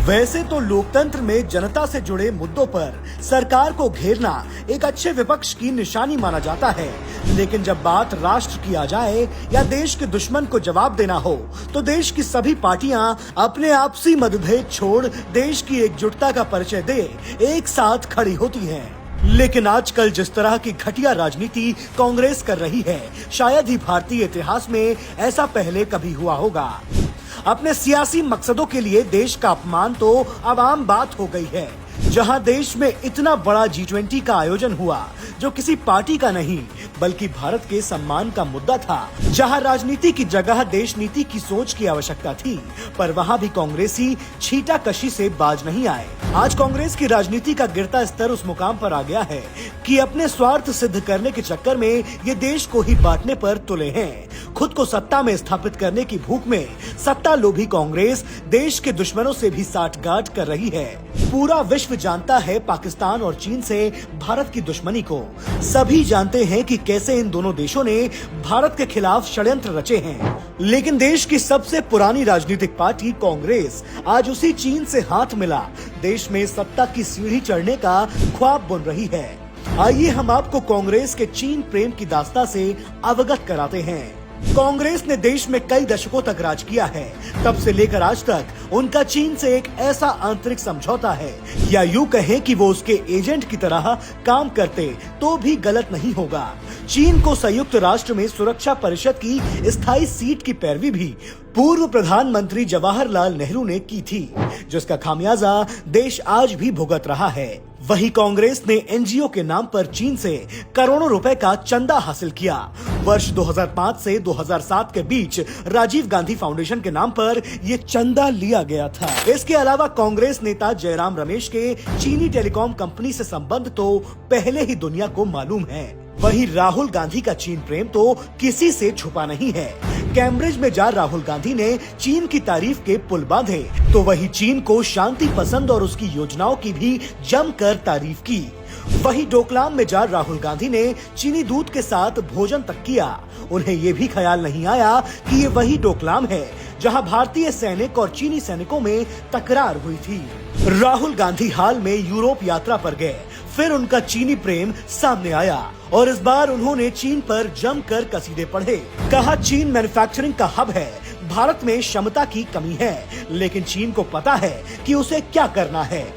वैसे तो लोकतंत्र में जनता से जुड़े मुद्दों पर सरकार को घेरना एक अच्छे विपक्ष की निशानी माना जाता है, लेकिन जब बात राष्ट्र की आ जाए या देश के दुश्मन को जवाब देना हो तो देश की सभी पार्टियां अपने आपसी मतभेद छोड़ देश की एकजुटता का परिचय दे एक साथ खड़ी होती हैं। लेकिन आजकल जिस तरह की घटिया राजनीति कांग्रेस कर रही है, शायद ही भारतीय इतिहास में ऐसा पहले कभी हुआ होगा। अपने सियासी मकसदों के लिए देश का अपमान तो अब आम बात हो गई है। जहां देश में इतना बड़ा G20 का आयोजन हुआ जो किसी पार्टी का नहीं बल्कि भारत के सम्मान का मुद्दा था, जहां राजनीति की जगह देश नीति की सोच की आवश्यकता थी, पर वहां भी कांग्रेसी छींटाकशी से बाज नहीं आए। आज कांग्रेस की राजनीति का गिरता स्तर उस मुकाम पर आ गया है कि अपने स्वार्थ सिद्ध करने के चक्कर में ये देश को ही बांटने पर तुले हैं। खुद को सत्ता में स्थापित करने की भूख में सत्ता लोभी कांग्रेस देश के दुश्मनों से भी साठगांठ कर रही है। पूरा विश्व जानता है पाकिस्तान और चीन से भारत की दुश्मनी को। सभी जानते हैं कि कैसे इन दोनों देशों ने भारत के खिलाफ षड्यंत्र रचे हैं। लेकिन देश की सबसे पुरानी राजनीतिक पार्टी कांग्रेस आज उसी चीन से हाथ मिला देश में सत्ता की सीढ़ी चढ़ने का ख्वाब बुन रही है। आइए हम आपको कांग्रेस के चीन प्रेम की दास्तां से अवगत कराते हैं। कांग्रेस ने देश में कई दशकों तक राज किया है। तब से लेकर आज तक उनका चीन से एक ऐसा आंतरिक समझौता है, या यूं कहें कि वो उसके एजेंट की तरह काम करते तो भी गलत नहीं होगा। चीन को संयुक्त राष्ट्र में सुरक्षा परिषद की स्थायी सीट की पैरवी भी पूर्व प्रधानमंत्री जवाहरलाल नेहरू ने की थी, जिसका खामियाजा देश आज भी भुगत रहा है। वहीं कांग्रेस ने एनजीओ के नाम पर चीन से करोड़ों रुपए का चंदा हासिल किया। वर्ष 2005 से 2007 के बीच राजीव गांधी फाउंडेशन के नाम पर ये चंदा लिया गया था। इसके अलावा कांग्रेस नेता जयराम रमेश के चीनी टेलीकॉम कंपनी से संबंध तो पहले ही दुनिया को मालूम है। वहीं राहुल गांधी का चीन प्रेम तो किसी से छुपा नहीं है। कैम्ब्रिज में जा राहुल गांधी ने चीन की तारीफ के पुल बांधे, तो वही चीन को शांति पसंद और उसकी योजनाओं की भी जमकर तारीफ की। वही डोकलाम में जा राहुल गांधी ने चीनी दूत के साथ भोजन तक किया। उन्हें ये भी ख्याल नहीं आया कि ये वही डोकलाम है जहां भारतीय सैनिक और चीनी सैनिकों में तकरार हुई थी। राहुल गांधी हाल में यूरोप यात्रा पर गए, फिर उनका चीनी प्रेम सामने आया और इस बार उन्होंने चीन पर जमकर कसीदे पढ़े। कहा चीन मैन्युफैक्चरिंग का हब है, भारत में क्षमता की कमी है, लेकिन चीन को पता है कि उसे क्या करना है।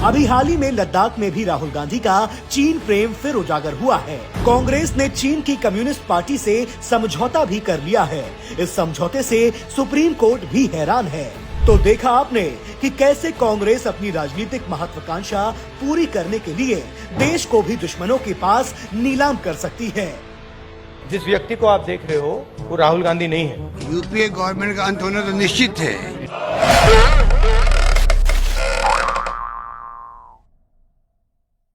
अभी हाल ही में लद्दाख में भी राहुल गांधी का चीन प्रेम फिर उजागर हुआ है। कांग्रेस ने चीन की कम्युनिस्ट पार्टी से समझौता भी कर लिया है। इस समझौते से सुप्रीम कोर्ट भी हैरान है। तो देखा आपने कि कैसे कांग्रेस अपनी राजनीतिक महत्वाकांक्षा पूरी करने के लिए देश को भी दुश्मनों के पास नीलाम कर सकती है। जिस व्यक्ति को आप देख रहे हो वो राहुल गांधी नहीं है। यूपीए गवर्नमेंट का अंत होना तो निश्चित है।